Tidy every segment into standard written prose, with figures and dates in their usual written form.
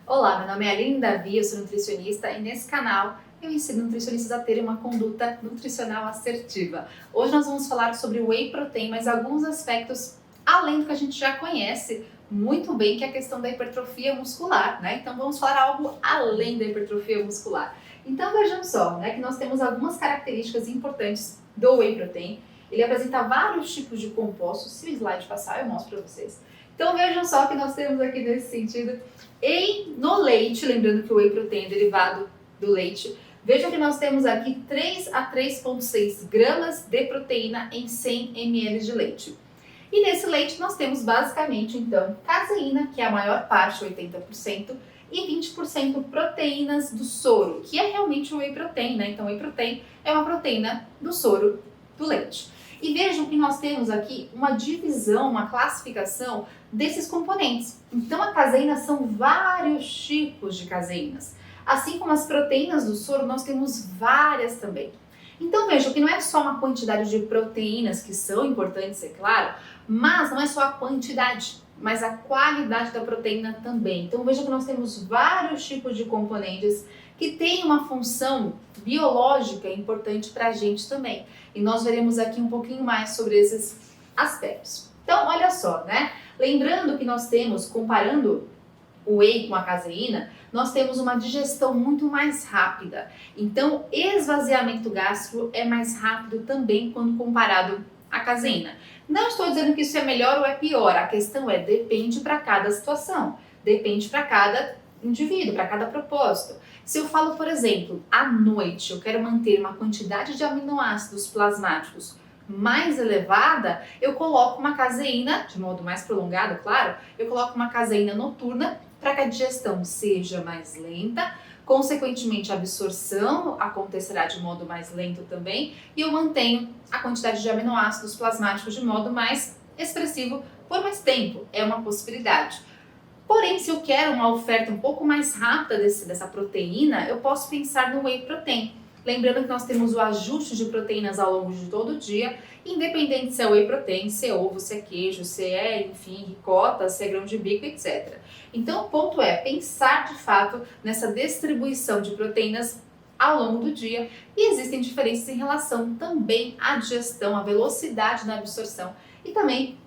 Olá, meu nome é Aline Davi, eu sou nutricionista e nesse canal eu ensino nutricionistas a terem uma conduta nutricional assertiva. Hoje nós vamos falar sobre o Whey Protein, mas alguns aspectos além do que a gente já conhece muito bem, que é a questão da hipertrofia muscular, né? Então vamos falar algo além da hipertrofia muscular. Então vejam só, né, que nós temos algumas características importantes do Whey Protein. Ele apresenta vários tipos de compostos. Se o slide passar, eu mostro para vocês. Então vejam só que nós temos aqui nesse sentido, no leite, lembrando que o Whey Protein é derivado do leite, vejam que nós temos aqui 3 a 3,6 gramas de proteína em 100 ml de leite. E nesse leite nós temos basicamente então caseína, que é a maior parte, 80%, e 20% proteínas do soro, que é realmente o Whey Protein, né? Então o Whey Protein é uma proteína do soro do leite. E vejam que nós temos aqui uma divisão, uma classificação desses componentes. Então a caseína são vários tipos de caseínas. Assim como as proteínas do soro, nós temos várias também. Então vejam que não é só uma quantidade de proteínas que são importantes, é claro, mas não é só a quantidade, mas a qualidade da proteína também. Então vejam que nós temos vários tipos de componentes que têm uma função biológica importante para a gente também. E nós veremos aqui um pouquinho mais sobre esses aspectos. Então, olha só, né? Lembrando que nós temos, comparando o whey com a caseína, nós temos uma digestão muito mais rápida. Então, esvaziamento gástrico é mais rápido também quando comparado à caseína. Não estou dizendo que isso é melhor ou é pior, a questão é, depende para cada situação, depende para cada indivíduo, para cada propósito. Se eu falo, por exemplo, à noite eu quero manter uma quantidade de aminoácidos plasmáticos mais elevada, eu coloco uma caseína, de modo mais prolongado, claro, eu coloco uma caseína noturna para que a digestão seja mais lenta, consequentemente a absorção acontecerá de modo mais lento também, e eu mantenho a quantidade de aminoácidos plasmáticos de modo mais expressivo por mais tempo, é uma possibilidade. Porém, se eu quero uma oferta um pouco mais rápida dessa proteína, eu posso pensar no Whey Protein. Lembrando que nós temos o ajuste de proteínas ao longo de todo o dia, independente se é Whey Protein, se é ovo, se é queijo, se é, enfim, ricota, se é grão de bico, etc. Então, o ponto é pensar de fato nessa distribuição de proteínas ao longo do dia, e existem diferenças em relação também à digestão, à velocidade na absorção e também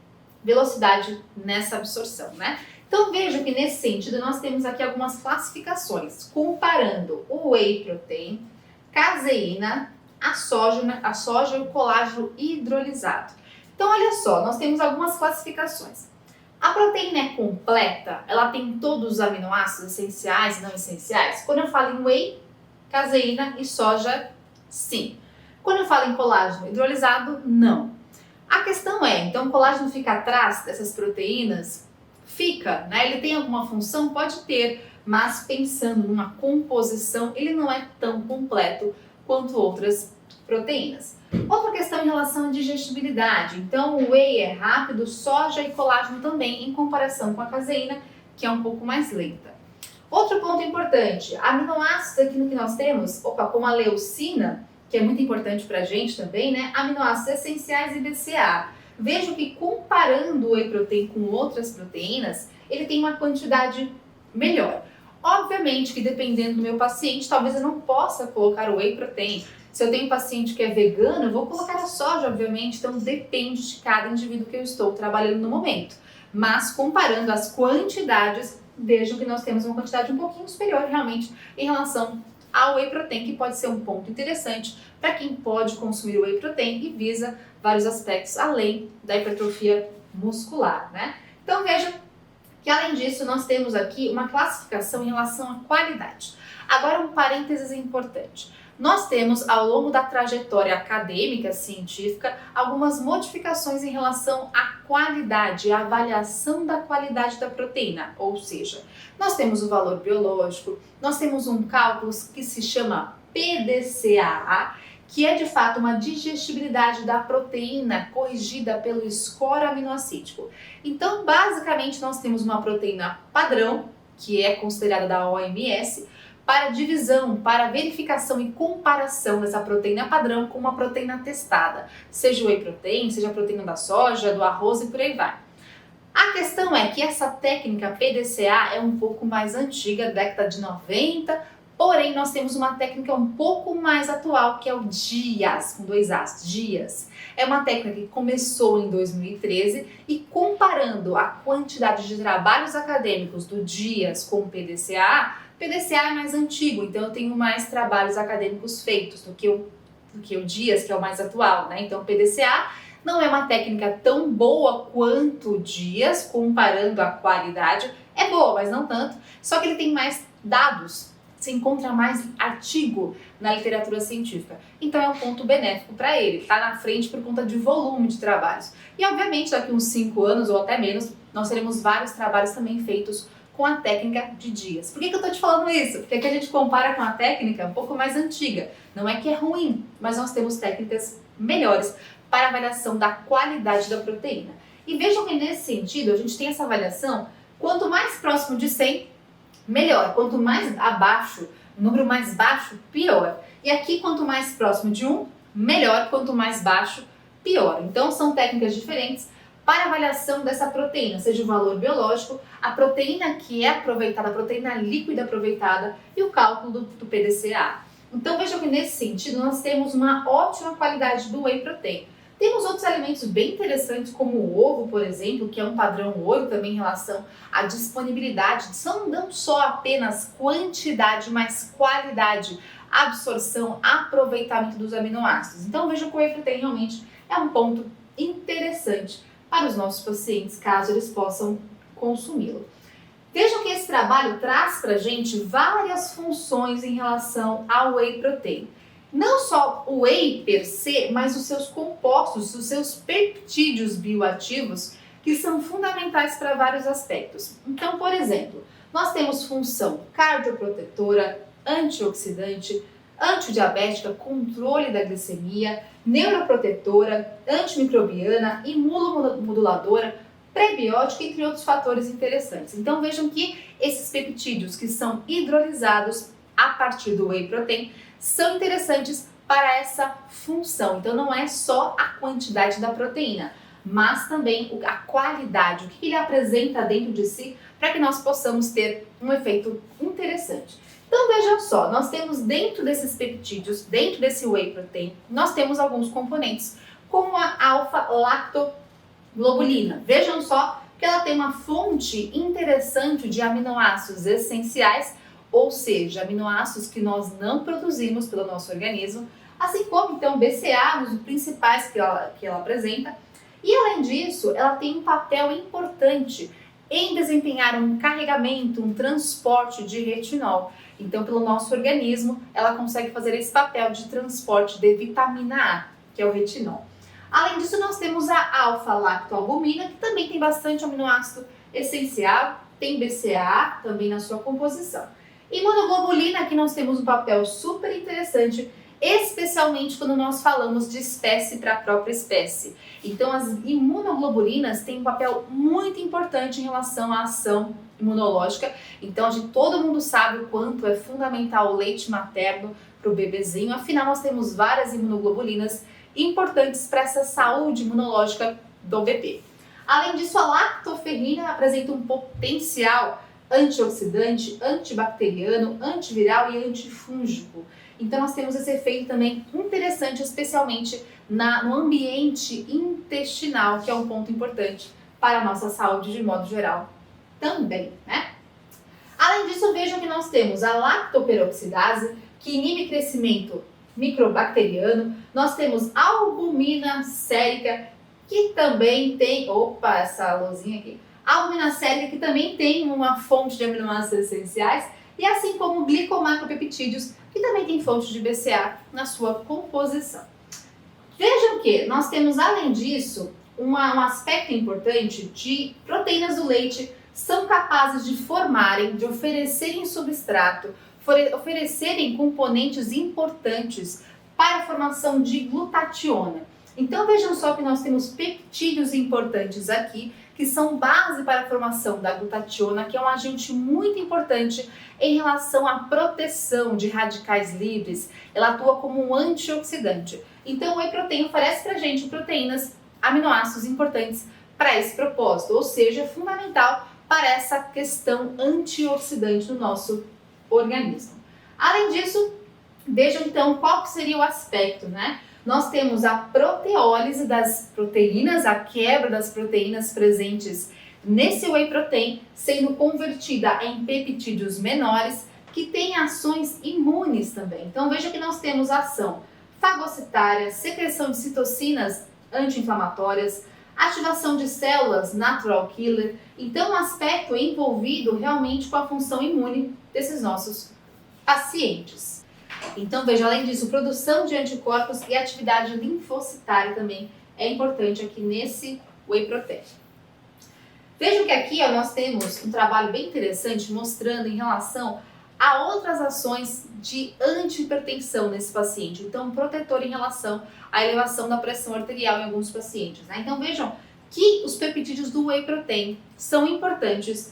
velocidade nessa absorção, né? Então veja que nesse sentido nós temos aqui algumas classificações, comparando o Whey Protein, caseína, a soja e o colágeno hidrolisado. Então olha só, nós temos algumas classificações. A proteína é completa, ela tem todos os aminoácidos essenciais e não essenciais? Quando eu falo em whey, caseína e soja, sim. Quando eu falo em colágeno hidrolisado, não. A questão é, então o colágeno fica atrás dessas proteínas? Fica, né? Ele tem alguma função? Pode ter, mas pensando numa composição, ele não é tão completo quanto outras proteínas. Outra questão em relação à digestibilidade. Então, o whey é rápido, soja e colágeno também, em comparação com a caseína, que é um pouco mais lenta. Outro ponto importante, aminoácidos aqui no que nós temos, como a leucina, que é muito importante para a gente também, né? Aminoácidos essenciais e BCAA. Vejam que comparando o Whey Protein com outras proteínas, ele tem uma quantidade melhor. Obviamente que dependendo do meu paciente, talvez eu não possa colocar o Whey Protein. Se eu tenho um paciente que é vegano, eu vou colocar a soja, obviamente, então depende de cada indivíduo que eu estou trabalhando no momento. Mas comparando as quantidades, vejam que nós temos uma quantidade um pouquinho superior realmente em relação ao Whey Protein, que pode ser um ponto interessante para quem pode consumir o Whey Protein e visa vários aspectos além da hipertrofia muscular, né? Então veja que além disso nós temos aqui uma classificação em relação à qualidade. Agora um parênteses importante. Nós temos ao longo da trajetória acadêmica, científica, algumas modificações em relação à qualidade, à avaliação da qualidade da proteína, ou seja, nós temos o valor biológico, nós temos um cálculo que se chama PDCAA, que é de fato uma digestibilidade da proteína corrigida pelo score aminoácido. Então, basicamente, nós temos uma proteína padrão, que é considerada da OMS, para divisão, para verificação e comparação dessa proteína padrão com uma proteína testada, seja o whey protein, seja a proteína da soja, do arroz e por aí vai. A questão é que essa técnica PDCA é um pouco mais antiga, década de 90, porém nós temos uma técnica um pouco mais atual, que é o DIAS, com 2 As, DIAS. É uma técnica que começou em 2013 e comparando a quantidade de trabalhos acadêmicos do DIAS com o PDCA é mais antigo, então eu tenho mais trabalhos acadêmicos feitos do que o DIAS, que é o mais atual, né? Então o PDCA não é uma técnica tão boa quanto o DIAS, comparando a qualidade. É boa, mas não tanto. Só que ele tem mais dados, se encontra mais artigo na literatura científica. Então é um ponto benéfico para ele. Está na frente por conta de volume de trabalhos. E obviamente daqui uns 5 anos ou até menos, nós teremos vários trabalhos também feitos com a técnica de DIAS. Por que eu estou te falando isso? Porque aqui a gente compara com a técnica um pouco mais antiga. Não é que é ruim, mas nós temos técnicas melhores para a avaliação da qualidade da proteína. E vejam que nesse sentido, a gente tem essa avaliação, quanto mais próximo de 100, melhor. Quanto mais abaixo, número mais baixo, pior. E aqui, quanto mais próximo de 1, melhor. Quanto mais baixo, pior. Então, são técnicas diferentes para avaliação dessa proteína, seja o valor biológico, a proteína que é aproveitada, a proteína líquida aproveitada e o cálculo do PDCA. Então, vejam que nesse sentido, nós temos uma ótima qualidade do whey protein. Temos outros alimentos bem interessantes, como o ovo, por exemplo, que é um padrão ouro também em relação à disponibilidade. São não só apenas quantidade, mas qualidade, absorção, aproveitamento dos aminoácidos. Então vejam que o whey protein realmente é um ponto interessante para os nossos pacientes, caso eles possam consumi-lo. Vejam que esse trabalho traz para a gente várias funções em relação ao whey protein. Não só o whey per se, mas os seus compostos, os seus peptídeos bioativos, que são fundamentais para vários aspectos. Então, por exemplo, nós temos função cardioprotetora, antioxidante, antidiabética, controle da glicemia, neuroprotetora, antimicrobiana, imunomoduladora, prebiótica, entre outros fatores interessantes. Então vejam que esses peptídeos que são hidrolisados a partir do whey protein são interessantes para essa função. Então não é só a quantidade da proteína, mas também a qualidade, o que ele apresenta dentro de si para que nós possamos ter um efeito interessante. Então vejam só, nós temos dentro desses peptídeos, dentro desse whey protein, nós temos alguns componentes, como a alfa-lactoglobulina. Vejam só que ela tem uma fonte interessante de aminoácidos essenciais, ou seja, aminoácidos que nós não produzimos pelo nosso organismo, assim como então BCA, os principais que ela apresenta. E além disso, ela tem um papel importante em desempenhar um carregamento, um transporte de retinol. Então, pelo nosso organismo, ela consegue fazer esse papel de transporte de vitamina A, que é o retinol. Além disso, nós temos a alfa-lactoalbumina, que também tem bastante aminoácido essencial, tem BCA também na sua composição. Imunoglobulina, aqui nós temos um papel super interessante, especialmente quando nós falamos de espécie para a própria espécie. Então, as imunoglobulinas têm um papel muito importante em relação à ação imunológica. Então, todo mundo sabe o quanto é fundamental o leite materno para o bebezinho. Afinal, nós temos várias imunoglobulinas importantes para essa saúde imunológica do bebê. Além disso, a lactoferrina apresenta um potencial antioxidante, antibacteriano, antiviral e antifúngico. Então nós temos esse efeito também interessante, especialmente no ambiente intestinal, que é um ponto importante para a nossa saúde de modo geral também, né? Além disso, vejam que nós temos a lactoperoxidase, que inibe crescimento microbacteriano. Nós temos a albumina sérica, que também tem... Opa, essa luzinha aqui. A albumina sérica, que também tem uma fonte de aminoácidos essenciais, e assim como glicomacropeptídeos, que também tem fonte de BCA na sua composição. Vejam que nós temos, além disso, um aspecto importante de proteínas do leite são capazes de formarem, de oferecerem substrato, oferecerem componentes importantes para a formação de glutationa. Então vejam só que nós temos peptídeos importantes aqui, que são base para a formação da glutationa, que é um agente muito importante em relação à proteção de radicais livres. Ela atua como um antioxidante. Então o whey protein oferece para a gente proteínas, aminoácidos importantes para esse propósito, ou seja, é fundamental para essa questão antioxidante do nosso organismo. Além disso, vejam então qual que seria o aspecto, né? Nós temos a proteólise das proteínas, a quebra das proteínas presentes nesse whey protein, sendo convertida em peptídeos menores, que têm ações imunes também. Então veja que nós temos ação fagocitária, secreção de citocinas anti-inflamatórias, ativação de células natural killer. Então, um aspecto envolvido realmente com a função imune desses nossos pacientes. Então, veja, além disso, produção de anticorpos e atividade linfocitária também é importante aqui nesse whey protein. Vejam que aqui nós temos um trabalho bem interessante mostrando em relação a outras ações de antihipertensão nesse paciente. Então, protetor em relação à elevação da pressão arterial em alguns pacientes, né? Então, vejam que os peptídeos do whey protein são importantes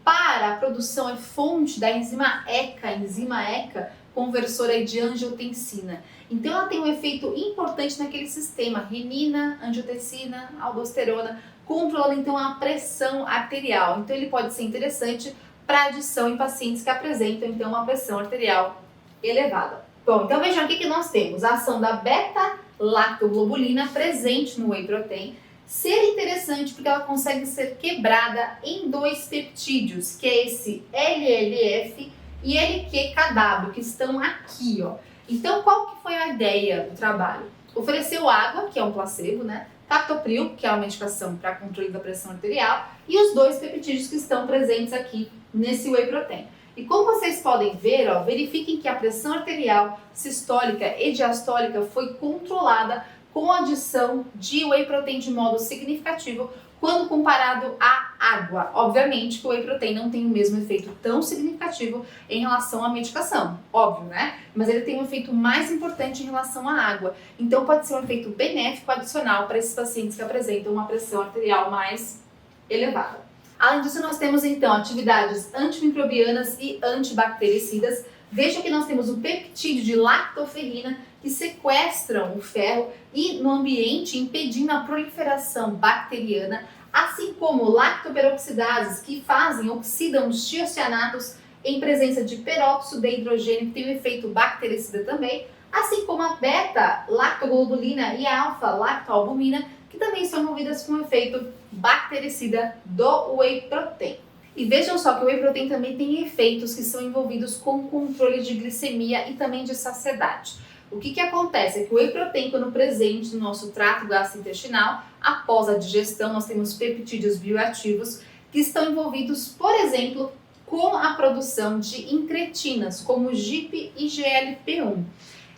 para a produção, é fonte da enzima ECA, conversora de angiotensina. Então, ela tem um efeito importante naquele sistema, renina, angiotensina, aldosterona, controlando então a pressão arterial. Então, ele pode ser interessante para adição em pacientes que apresentam então uma pressão arterial elevada. Bom, então vejam aqui que nós temos a ação da beta-lactoglobulina presente no whey protein, ser interessante porque ela consegue ser quebrada em dois peptídeos, que é esse LLF e LQKW, que estão aqui, ó. Então, qual que foi a ideia do trabalho? Ofereceu água, que é um placebo, né? Captopril, que é uma medicação para controle da pressão arterial, e os dois peptídeos que estão presentes aqui nesse whey protein. E como vocês podem ver, ó, verifiquem que a pressão arterial sistólica e diastólica foi controlada com a adição de whey protein de modo significativo quando comparado à água. Obviamente que o whey protein não tem o mesmo efeito tão significativo em relação à medicação, óbvio, né? Mas ele tem um efeito mais importante em relação à água. Então pode ser um efeito benéfico adicional para esses pacientes que apresentam uma pressão arterial mais elevada. Além disso, nós temos então atividades antimicrobianas e antibactericidas. Veja que nós temos o peptídeo de lactoferrina que sequestram o ferro e no ambiente impedindo a proliferação bacteriana, assim como lactoperoxidases que oxidam os tiocianatos em presença de peróxido de hidrogênio, que tem um efeito bactericida também, assim como a beta-lactoglobulina e a alfa-lactoalbumina, que também são envolvidas com o efeito bactericida do whey protein. E vejam só que o whey protein também tem efeitos que são envolvidos com controle de glicemia e também de saciedade. O que acontece é que o whey protein, quando presente no nosso trato gastrointestinal, após a digestão, nós temos peptídeos bioativos que estão envolvidos, por exemplo, com a produção de incretinas, como GIP e GLP-1.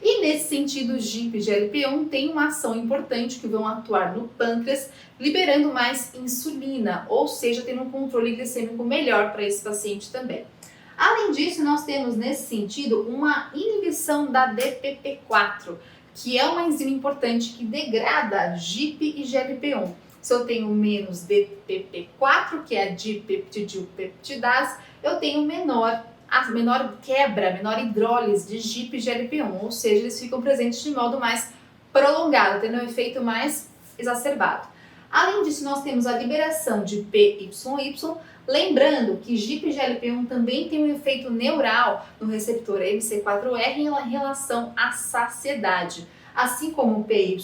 E nesse sentido, GIP e GLP-1 têm uma ação importante que vão atuar no pâncreas, liberando mais insulina, ou seja, tendo um controle glicêmico melhor para esse paciente também. Além disso, nós temos nesse sentido uma inibição da DPP-4, que é uma enzima importante que degrada GIP e GLP-1. Se eu tenho menos DPP-4, que é a dipeptidilpeptidase, eu tenho menor quebra, menor hidrólise de GIP e GLP-1, ou seja, eles ficam presentes de modo mais prolongado, tendo um efeito mais exacerbado. Além disso, nós temos a liberação de PYY, lembrando que GIP e GLP-1 também tem um efeito neural no receptor MC4R em relação à saciedade, assim como PYY,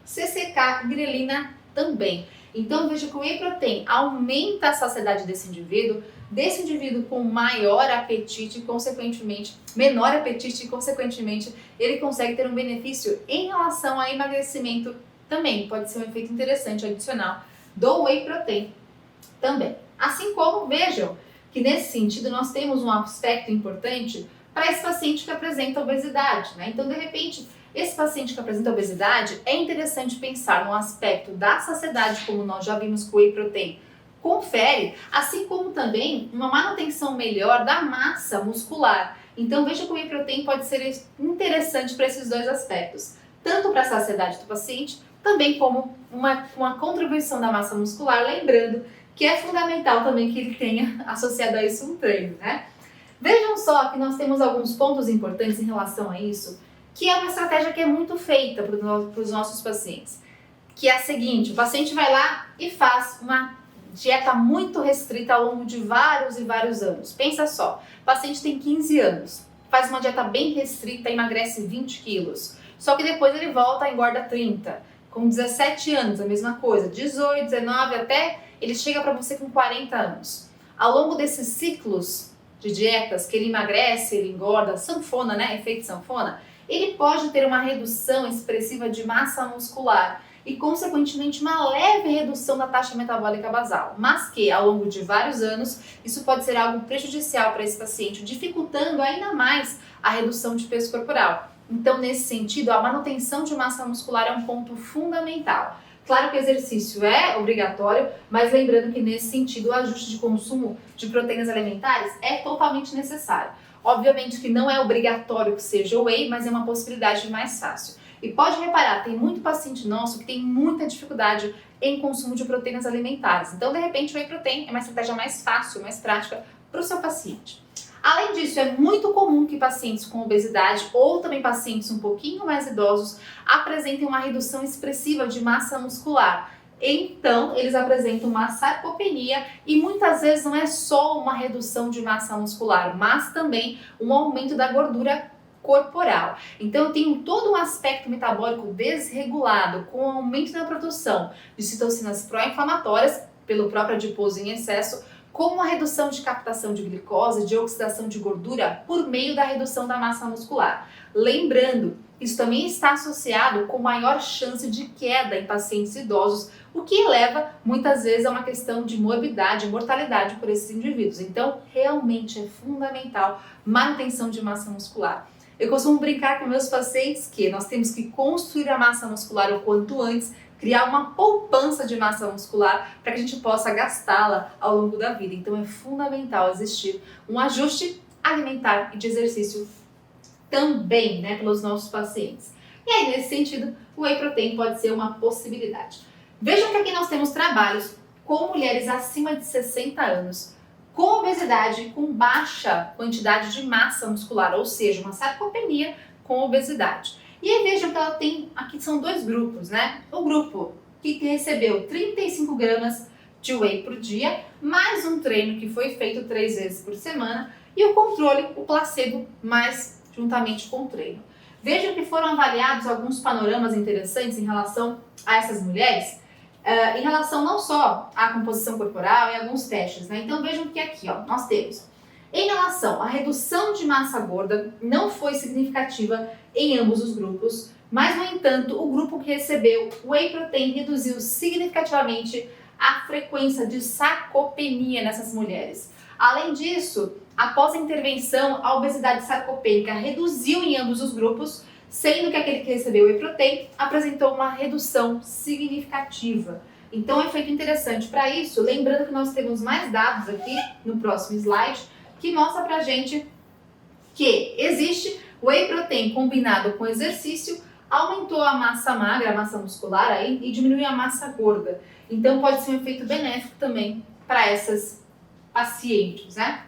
CCK e grelina também. Então veja que o whey protein aumenta a saciedade desse indivíduo com maior apetite e consequentemente, menor apetite e consequentemente ele consegue ter um benefício em relação a emagrecimento também. Pode ser um efeito interessante adicional do whey protein também. Assim como, vejam, que nesse sentido nós temos um aspecto importante para esse paciente que apresenta obesidade, né? Então, de repente, esse paciente que apresenta obesidade, é interessante pensar no aspecto da saciedade, como nós já vimos que o whey protein confere, assim como também uma manutenção melhor da massa muscular. Então, veja que o whey protein pode ser interessante para esses dois aspectos, tanto para a saciedade do paciente, também como uma contribuição da massa muscular, lembrando que é fundamental também que ele tenha associado a isso um treino, né? Vejam só que nós temos alguns pontos importantes em relação a isso, que é uma estratégia que é muito feita para os nossos pacientes. que é a seguinte: o paciente vai lá e faz uma dieta muito restrita ao longo de vários e vários anos. Pensa só, o paciente tem 15 anos, faz uma dieta bem restrita, emagrece 20 quilos, só que depois ele volta e engorda 30. Com 17 anos, a mesma coisa, 18, 19, até ele chega para você com 40 anos. Ao longo desses ciclos de dietas, que ele emagrece, ele engorda, sanfona, né? Efeito sanfona, ele pode ter uma redução expressiva de massa muscular e, consequentemente, uma leve redução da taxa metabólica basal, mas que, ao longo de vários anos, isso pode ser algo prejudicial para esse paciente, dificultando ainda mais a redução de peso corporal. Então, nesse sentido, a manutenção de massa muscular é um ponto fundamental. Claro que o exercício é obrigatório, mas lembrando que, nesse sentido, o ajuste de consumo de proteínas alimentares é totalmente necessário. Obviamente que não é obrigatório que seja whey, mas é uma possibilidade mais fácil. E pode reparar, tem muito paciente nosso que tem muita dificuldade em consumo de proteínas alimentares. Então, de repente, o whey protein é uma estratégia mais fácil, mais prática para o seu paciente. Além disso, é muito comum que pacientes com obesidade ou também pacientes um pouquinho mais idosos apresentem uma redução expressiva de massa muscular. Então, eles apresentam uma sarcopenia e muitas vezes não é só uma redução de massa muscular, mas também um aumento da gordura corporal. Então, eu tenho todo um aspecto metabólico desregulado, com aumento na produção de citocinas pró-inflamatórias pelo próprio adiposo em excesso, como a redução de captação de glicose, de oxidação de gordura por meio da redução da massa muscular. Lembrando, isso também está associado com maior chance de queda em pacientes idosos, o que leva muitas vezes a uma questão de morbidade e mortalidade por esses indivíduos. Então, realmente é fundamental manutenção de massa muscular. Eu costumo brincar com meus pacientes que nós temos que construir a massa muscular o quanto antes, criar uma poupança de massa muscular para que a gente possa gastá-la ao longo da vida. Então é fundamental existir um ajuste alimentar e de exercício também, né, pelos nossos pacientes. E aí, nesse sentido, o whey protein pode ser uma possibilidade. Vejam que aqui nós temos trabalhos com mulheres acima de 60 anos, com obesidade, com baixa quantidade de massa muscular, ou seja, uma sarcopenia com obesidade. E aí vejam que ela tem, aqui são dois grupos, né? O grupo que recebeu 35 gramas de whey por dia, mais um treino que foi feito 3 vezes por semana, e o controle, o placebo, mais juntamente com o treino. Vejam que foram avaliados alguns panoramas interessantes em relação a essas mulheres, em relação não só à composição corporal e alguns testes, né? Então vejam que aqui, ó, nós temos, em relação à redução de massa gorda, não foi significativa em ambos os grupos, mas, no entanto, o grupo que recebeu whey protein reduziu significativamente a frequência de sarcopenia nessas mulheres. Além disso, após a intervenção, a obesidade sarcopênica reduziu em ambos os grupos, sendo que aquele que recebeu whey protein apresentou uma redução significativa. Então, é um efeito interessante para isso, lembrando que nós temos mais dados aqui no próximo slide, que mostra pra gente que existe whey protein combinado com exercício, aumentou a massa magra, a massa muscular aí, e diminuiu a massa gorda. Então pode ser um efeito benéfico também para essas pacientes, né?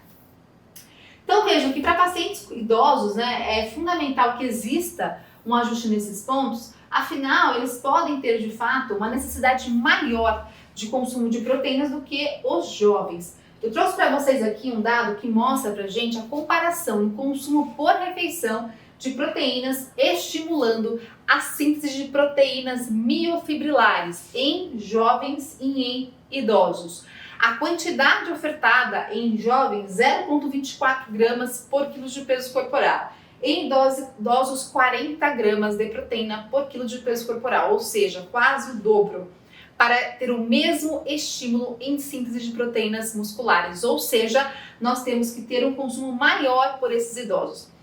Então vejam que para pacientes idosos, né, é fundamental que exista um ajuste nesses pontos, afinal eles podem ter de fato uma necessidade maior de consumo de proteínas do que os jovens. Eu trouxe para vocês aqui um dado que mostra para a gente a comparação em consumo por refeição de proteínas, estimulando a síntese de proteínas miofibrilares em jovens e em idosos. A quantidade ofertada em jovens, 0,24 gramas por quilo de peso corporal. Em idosos, 40 gramas de proteína por quilo de peso corporal, ou seja, quase o dobro, para ter o mesmo estímulo em síntese de proteínas musculares, ou seja, nós temos que ter um consumo maior por esses idosos.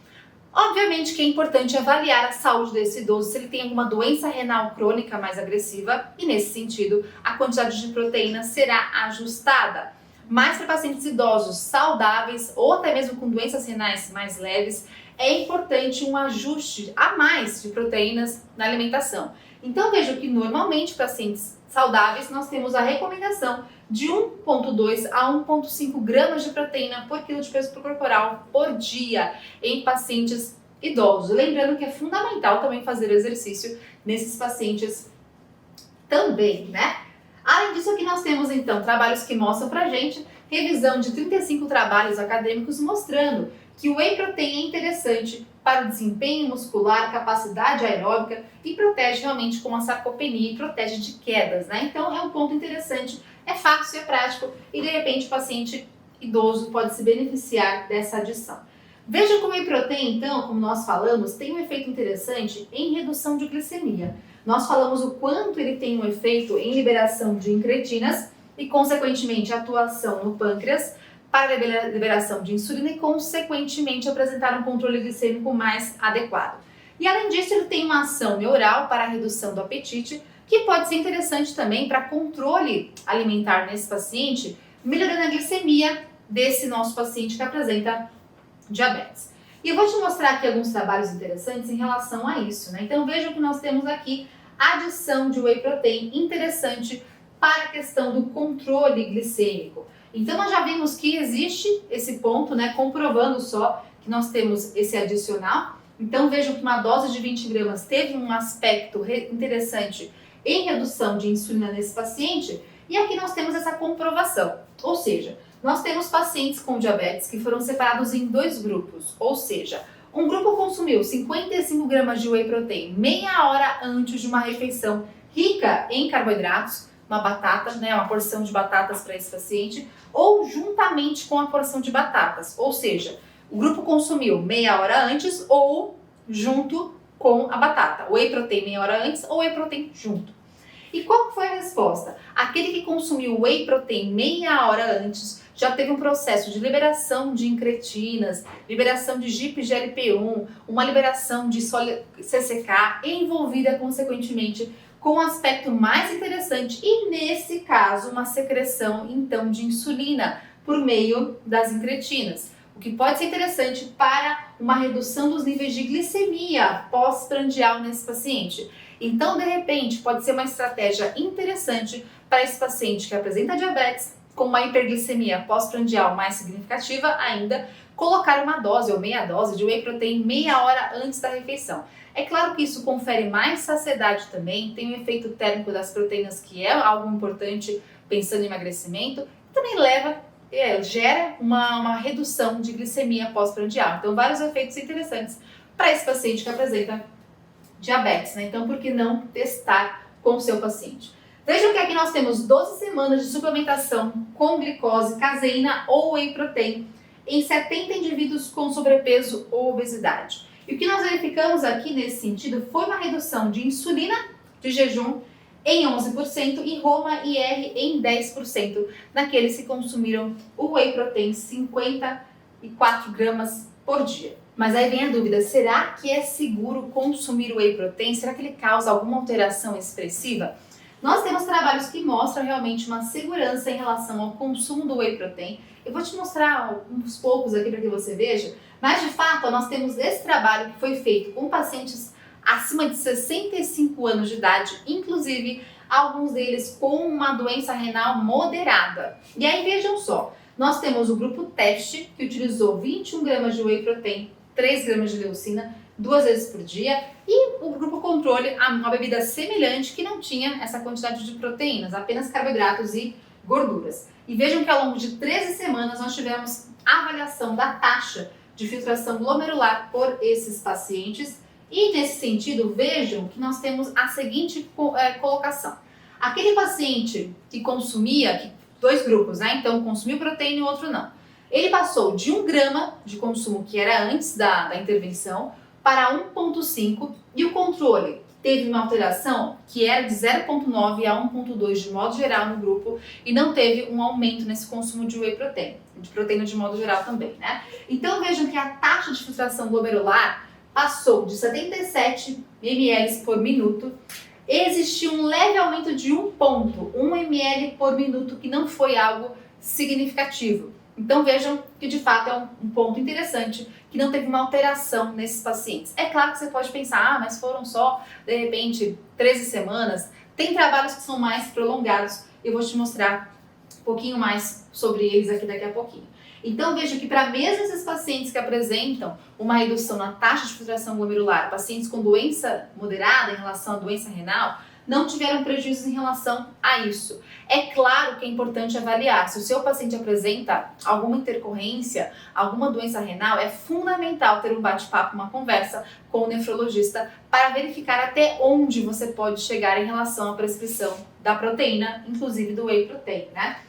Obviamente que é importante avaliar a saúde desse idoso, se ele tem alguma doença renal crônica mais agressiva, e nesse sentido, a quantidade de proteína será ajustada. Mas para pacientes idosos saudáveis ou até mesmo com doenças renais mais leves, é importante um ajuste a mais de proteínas na alimentação. Então vejo que normalmente pacientes saudáveis nós temos a recomendação de 1,2 a 1,5 gramas de proteína por quilo de peso corporal por dia em pacientes idosos. Lembrando que é fundamental também fazer exercício nesses pacientes também, né? Além disso, aqui nós temos então trabalhos que mostram pra gente revisão de 35 trabalhos acadêmicos mostrando que o whey protein é interessante para o desempenho muscular, capacidade aeróbica e protege realmente com a sarcopenia e protege de quedas, né? Então é um ponto interessante, é fácil, é prático e de repente o paciente idoso pode se beneficiar dessa adição. Veja que o whey protein, então, como nós falamos, tem um efeito interessante em redução de glicemia. Nós falamos o quanto ele tem um efeito em liberação de incretinas e, consequentemente, atuação no pâncreas para a liberação de insulina e, consequentemente, apresentar um controle glicêmico mais adequado. E, além disso, ele tem uma ação neural para a redução do apetite, que pode ser interessante também para controle alimentar nesse paciente, melhorando a glicemia desse nosso paciente que apresenta diabetes. E eu vou te mostrar aqui alguns trabalhos interessantes em relação a isso, né? Então vejam que nós temos aqui adição de whey protein interessante para a questão do controle glicêmico. Então nós já vimos que existe esse ponto, né? Comprovando só que nós temos esse adicional. Então vejam que uma dose de 20 gramas teve um aspecto interessante em redução de insulina nesse paciente. E aqui nós temos essa comprovação, ou seja, nós temos pacientes com diabetes que foram separados em dois grupos, ou seja, um grupo consumiu 55 gramas de whey protein meia hora antes de uma refeição rica em carboidratos, uma batata, né, uma porção de batatas para esse paciente, ou juntamente com a porção de batatas, ou seja, o grupo consumiu meia hora antes ou junto com a batata, whey protein meia hora antes ou whey protein junto. E qual foi a resposta? Aquele que consumiu whey protein meia hora antes já teve um processo de liberação de incretinas, liberação de GIP-GLP-1, uma liberação de CCK envolvida consequentemente com um aspecto mais interessante e nesse caso uma secreção então de insulina por meio das incretinas, o que pode ser interessante para uma redução dos níveis de glicemia pós-prandial nesse paciente. Então, de repente, pode ser uma estratégia interessante para esse paciente que apresenta diabetes, com uma hiperglicemia pós-prandial mais significativa ainda, colocar uma dose ou meia dose de whey protein meia hora antes da refeição. É claro que isso confere mais saciedade também, tem um efeito térmico das proteínas que é algo importante pensando em emagrecimento, e também gera uma redução de glicemia pós-prandial. Então, vários efeitos interessantes para esse paciente que apresenta diabetes, né? Então, por que não testar com o seu paciente? Vejam que aqui nós temos 12 semanas de suplementação com glicose, caseína ou whey protein em 70 indivíduos com sobrepeso ou obesidade. E o que nós verificamos aqui nesse sentido foi uma redução de insulina de jejum em 11% e ROMA-IR em 10% naqueles que consumiram o whey protein 54 gramas por dia. Mas aí vem a dúvida, será que é seguro consumir o whey protein? Será que ele causa alguma alteração expressiva? Nós temos trabalhos que mostram realmente uma segurança em relação ao consumo do whey protein. Eu vou te mostrar uns poucos aqui para que você veja, mas de fato nós temos esse trabalho que foi feito com pacientes acima de 65 anos de idade, inclusive alguns deles com uma doença renal moderada. E aí vejam só, nós temos o grupo teste que utilizou 21 gramas de whey protein, 3 gramas de leucina, 2 vezes por dia, e o grupo controle, uma bebida semelhante que não tinha essa quantidade de proteínas, apenas carboidratos e gorduras. E vejam que ao longo de 13 semanas nós tivemos avaliação da taxa de filtração glomerular por esses pacientes, e nesse sentido vejam que nós temos a seguinte colocação. Aquele paciente que consumia, dois grupos, né? Então consumiu proteína e o outro não. Ele passou de 1 grama de consumo, que era antes da intervenção, para 1,5 e o controle teve uma alteração que era de 0,9 a 1,2 de modo geral no grupo e não teve um aumento nesse consumo de whey protein, de proteína de modo geral também, né? Então vejam que a taxa de filtração glomerular passou de 77 ml por minuto. Existiu um leve aumento de 1 ml por minuto, que não foi algo significativo. Então vejam que de fato é um ponto interessante, que não teve uma alteração nesses pacientes. É claro que você pode pensar, mas foram só, de repente, 13 semanas. Tem trabalhos que são mais prolongados, eu vou te mostrar um pouquinho mais sobre eles aqui daqui a pouquinho. Então veja que para mesmo esses pacientes que apresentam uma redução na taxa de filtração glomerular, pacientes com doença moderada em relação à doença renal, não tiveram prejuízos em relação a isso. É claro que é importante avaliar. Se o seu paciente apresenta alguma intercorrência, alguma doença renal, é fundamental ter um bate-papo, uma conversa com o nefrologista para verificar até onde você pode chegar em relação à prescrição da proteína, inclusive do whey protein, né?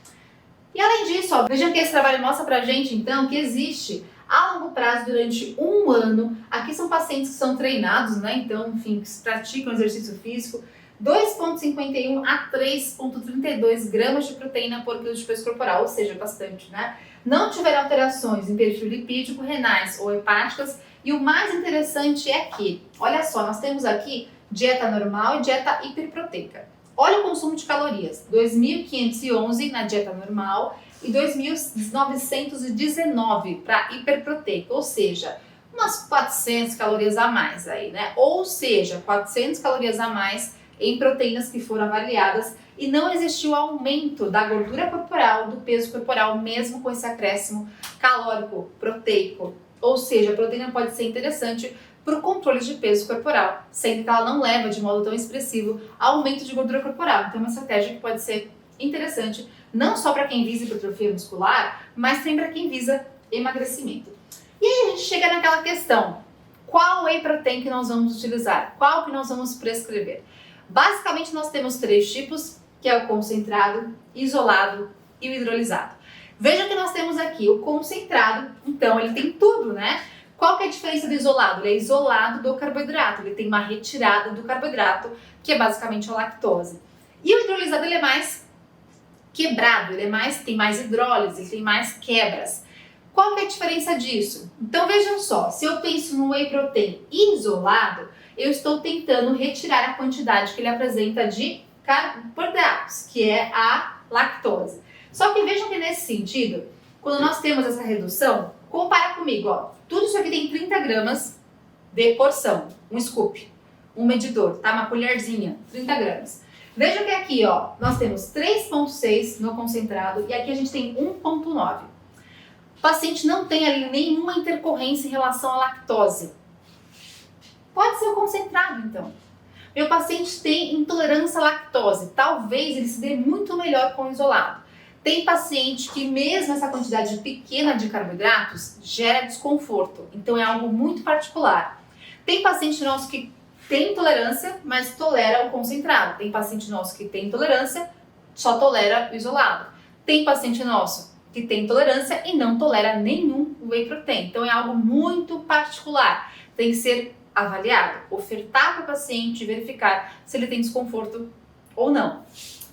E além disso, ó, vejam que esse trabalho mostra pra gente, então, que existe a longo prazo, durante um ano, aqui são pacientes que são treinados, né? Então, enfim, que praticam exercício físico, 2,51 a 3,32 gramas de proteína por quilo de peso corporal, ou seja, bastante, né? Não tiveram alterações em perfil lipídico, renais ou hepáticas. E o mais interessante é que, olha só, nós temos aqui dieta normal e dieta hiperproteica. Olha o consumo de calorias, 2.511 na dieta normal e 2.919 para hiperproteica, ou seja, umas 400 calorias a mais aí, né? Ou seja, 400 calorias a mais em proteínas que foram avaliadas e não existiu aumento da gordura corporal, do peso corporal, mesmo com esse acréscimo calórico, proteico. Ou seja, a proteína pode ser interessante para o controle de peso corporal, sendo que ela não leva de modo tão expressivo aumento de gordura corporal. Então é uma estratégia que pode ser interessante, não só para quem visa hipertrofia muscular, mas também para quem visa emagrecimento. E aí a gente chega naquela questão, qual whey protein que nós vamos utilizar? Qual que nós vamos prescrever? Basicamente nós temos 3 tipos, que é o concentrado, isolado e o hidrolisado. Vejam que nós temos aqui o concentrado, então ele tem tudo, né? Qual que é a diferença do isolado? Ele é isolado do carboidrato, ele tem uma retirada do carboidrato, que é basicamente a lactose. E o hidrolisado ele é mais quebrado, tem mais hidrólise, ele tem mais quebras. Qual que é a diferença disso? Então vejam só, se eu penso no whey protein isolado, eu estou tentando retirar a quantidade que ele apresenta de carboidratos, que é a lactose. Só que vejam que nesse sentido, quando nós temos essa redução, compara comigo, ó, tudo isso aqui tem 30 gramas de porção, um scoop, um medidor, tá? Uma colherzinha, 30 gramas. Veja que aqui, ó, nós temos 3,6 no concentrado e aqui a gente tem 1,9. O paciente não tem ali nenhuma intercorrência em relação à lactose. Pode ser o concentrado, então. Meu paciente tem intolerância à lactose, talvez ele se dê muito melhor com o isolado. Tem paciente que mesmo essa quantidade pequena de carboidratos gera desconforto, então é algo muito particular. Tem paciente nosso que tem intolerância, mas tolera o concentrado. Tem paciente nosso que tem intolerância, só tolera o isolado. Tem paciente nosso que tem intolerância e não tolera nenhum whey protein. Então é algo muito particular. Tem que ser avaliado, ofertar para o paciente, verificar se ele tem desconforto ou não.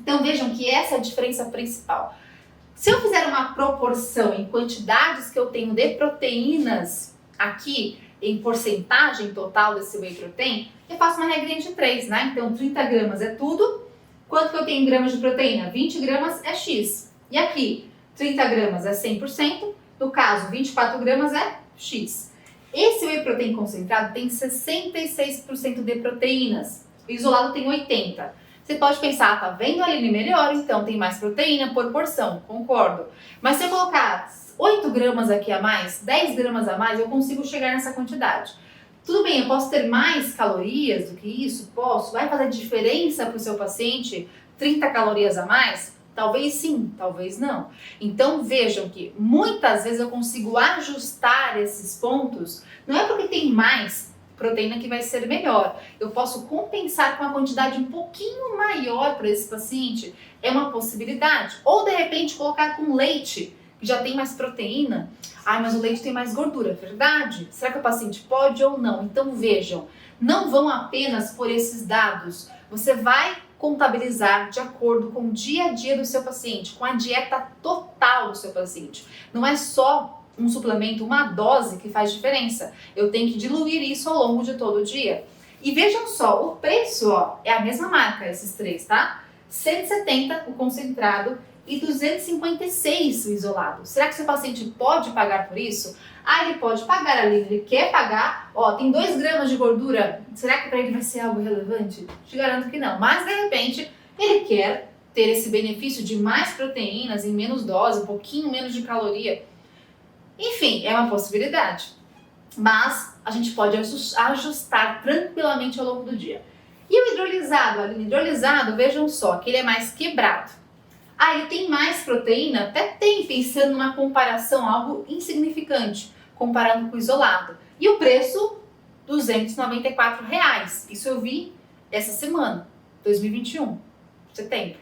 Então vejam que essa é a diferença principal. Se eu fizer uma proporção em quantidades que eu tenho de proteínas aqui, em porcentagem total desse whey protein, eu faço uma regrinha de 3, né? Então 30 gramas é tudo. Quanto que eu tenho em gramas de proteína? 20 gramas é X. E aqui, 30 gramas é 100%, no caso 24 gramas é X. Esse whey protein concentrado tem 66% de proteínas, o isolado tem 80%. Você pode pensar, tá vendo, Aline, melhor, então tem mais proteína por porção, concordo. Mas se eu colocar 8 gramas aqui a mais, 10 gramas a mais, eu consigo chegar nessa quantidade. Tudo bem, eu posso ter mais calorias do que isso? Posso. Vai fazer diferença para o seu paciente 30 calorias a mais? Talvez sim, talvez não. Então vejam que muitas vezes eu consigo ajustar esses pontos, não é porque tem mais proteína que vai ser melhor. Eu posso compensar com uma quantidade um pouquinho maior para esse paciente, é uma possibilidade. Ou de repente colocar com leite, que já tem mais proteína. Ah, mas o leite tem mais gordura, verdade? Será que o paciente pode ou não? Então vejam, não vão apenas por esses dados. Você vai contabilizar de acordo com o dia a dia do seu paciente, com a dieta total do seu paciente. Não é só um suplemento, uma dose que faz diferença. Eu tenho que diluir isso ao longo de todo o dia. E vejam só, o preço, ó, é a mesma marca, esses 3, tá? 170 o concentrado e 256 o isolado. Será que seu paciente pode pagar por isso? Ah, ele pode pagar ali, ele quer pagar, ó, tem 2 gramas de gordura, será que para ele vai ser algo relevante? Te garanto que não, mas de repente ele quer ter esse benefício de mais proteínas em menos dose, um pouquinho menos de caloria. Enfim, é uma possibilidade, mas a gente pode ajustar tranquilamente ao longo do dia. E o hidrolisado, Aline? Hidrolisado, vejam só, que ele é mais quebrado. Ah, ele tem mais proteína? Até tem, pensando numa comparação, algo insignificante, comparando com o isolado. E o preço, R$ 294. Isso eu vi essa semana, 2021, setembro.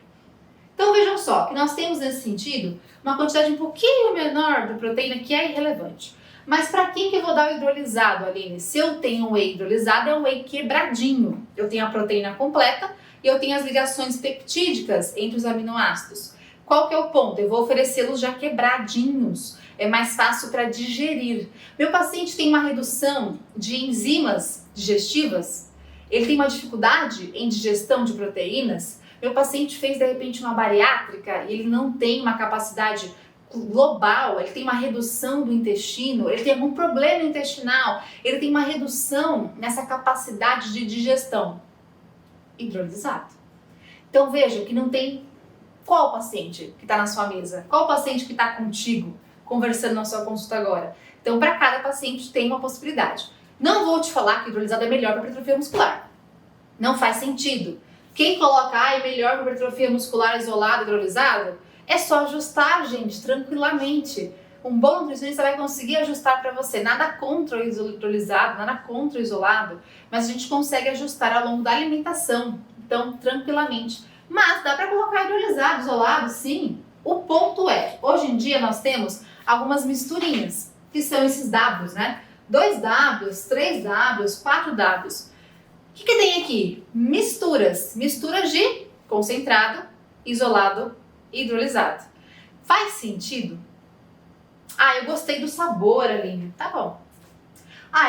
Então vejam só, que nós temos nesse sentido uma quantidade um pouquinho menor de proteína que é irrelevante. Mas para quem que eu vou dar o hidrolisado, Aline? Se eu tenho um whey hidrolisado, é um whey quebradinho. Eu tenho a proteína completa e eu tenho as ligações peptídicas entre os aminoácidos. Qual que é o ponto? Eu vou oferecê-los já quebradinhos. É mais fácil para digerir. Meu paciente tem uma redução de enzimas digestivas, ele tem uma dificuldade em digestão de proteínas. Meu paciente fez de repente uma bariátrica e ele não tem uma capacidade global, ele tem uma redução do intestino, ele tem algum problema intestinal, ele tem uma redução nessa capacidade de digestão. Hidrolisado. Então veja que não tem. Qual paciente que está na sua mesa? Qual paciente que está contigo conversando na sua consulta agora? Então para cada paciente tem uma possibilidade. Não vou te falar que hidrolisado é melhor para hipertrofia muscular. Não faz sentido. Quem coloca, é melhor para hipertrofia muscular isolado, hidrolisado, é só ajustar, gente, tranquilamente. Um bom nutricionista vai conseguir ajustar para você. Nada contra o hidrolisado, nada contra o isolado, mas a gente consegue ajustar ao longo da alimentação. Então, tranquilamente. Mas dá para colocar hidrolisado, isolado, sim. O ponto é, hoje em dia nós temos algumas misturinhas, que são esses Ws, né? 2Ws, 3Ws, 4Ws. O que tem aqui? Misturas de concentrado, isolado e hidrolisado. Faz sentido? Eu gostei do sabor, Aline. Tá bom.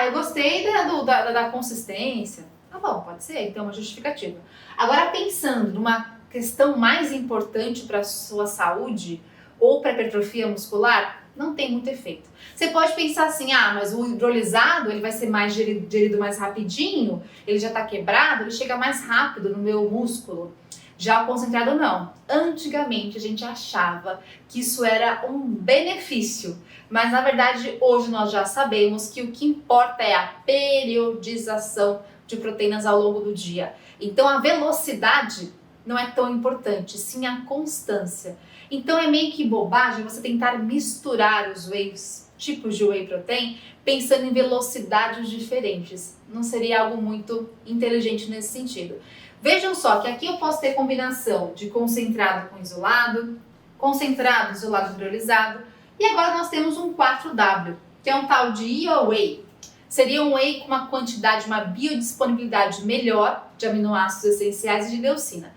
Eu gostei da consistência. Tá bom, pode ser, então é uma justificativa. Agora, pensando numa questão mais importante para a sua saúde ou para a hipertrofia muscular, não tem muito efeito. Você pode pensar assim, mas o hidrolisado ele vai ser mais digerido mais rapidinho, ele já está quebrado, ele chega mais rápido no meu músculo. Já o concentrado não. Antigamente a gente achava que isso era um benefício, mas na verdade hoje nós já sabemos que o que importa é a periodização de proteínas ao longo do dia. Então a velocidade não é tão importante, sim a constância. Então é meio que bobagem você tentar misturar os tipos de whey protein pensando em velocidades diferentes. Não seria algo muito inteligente nesse sentido. Vejam só que aqui eu posso ter combinação de concentrado com isolado, concentrado, isolado, hidrolisado. E agora nós temos um 4W, que é um tal de Whey. Seria um whey com uma quantidade, uma biodisponibilidade melhor de aminoácidos essenciais e de leucina.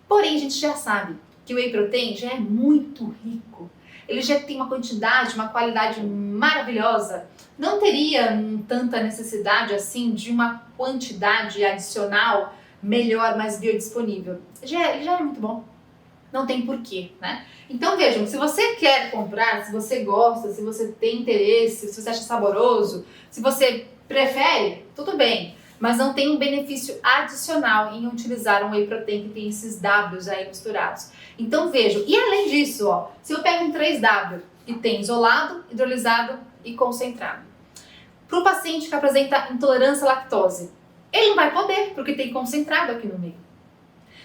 Porém, a gente já sabe que o whey protein já é muito rico. Ele já tem uma quantidade, uma qualidade maravilhosa. Não teria tanta necessidade assim de uma quantidade adicional melhor, mais biodisponível. Ele já é muito bom. Não tem porquê, né? Então vejam, se você quer comprar, se você gosta, se você tem interesse, se você acha saboroso, se você prefere, tudo bem. Mas não tem um benefício adicional em utilizar um whey protein que tem esses Ws aí misturados. Então vejam, e além disso, se eu pego um 3W que tem isolado, hidrolisado e concentrado. Para o paciente que apresenta intolerância à lactose, ele não vai poder, porque tem concentrado aqui no meio.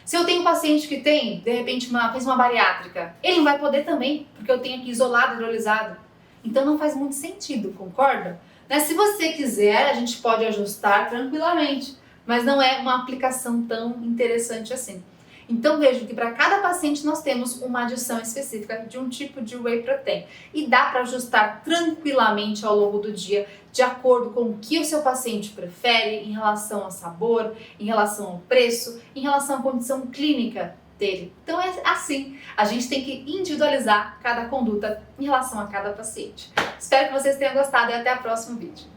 Se eu tenho um paciente que tem, de repente, fez uma bariátrica, ele não vai poder também, porque eu tenho aqui isolado, hidrolisado. Então não faz muito sentido, concorda? Se você quiser, a gente pode ajustar tranquilamente, mas não é uma aplicação tão interessante assim. Então vejo que para cada paciente nós temos uma adição específica de um tipo de whey protein e dá para ajustar tranquilamente ao longo do dia de acordo com o que o seu paciente prefere em relação ao sabor, em relação ao preço, em relação à condição clínica dele. Então é assim, a gente tem que individualizar cada conduta em relação a cada paciente. Espero que vocês tenham gostado e até o próximo vídeo.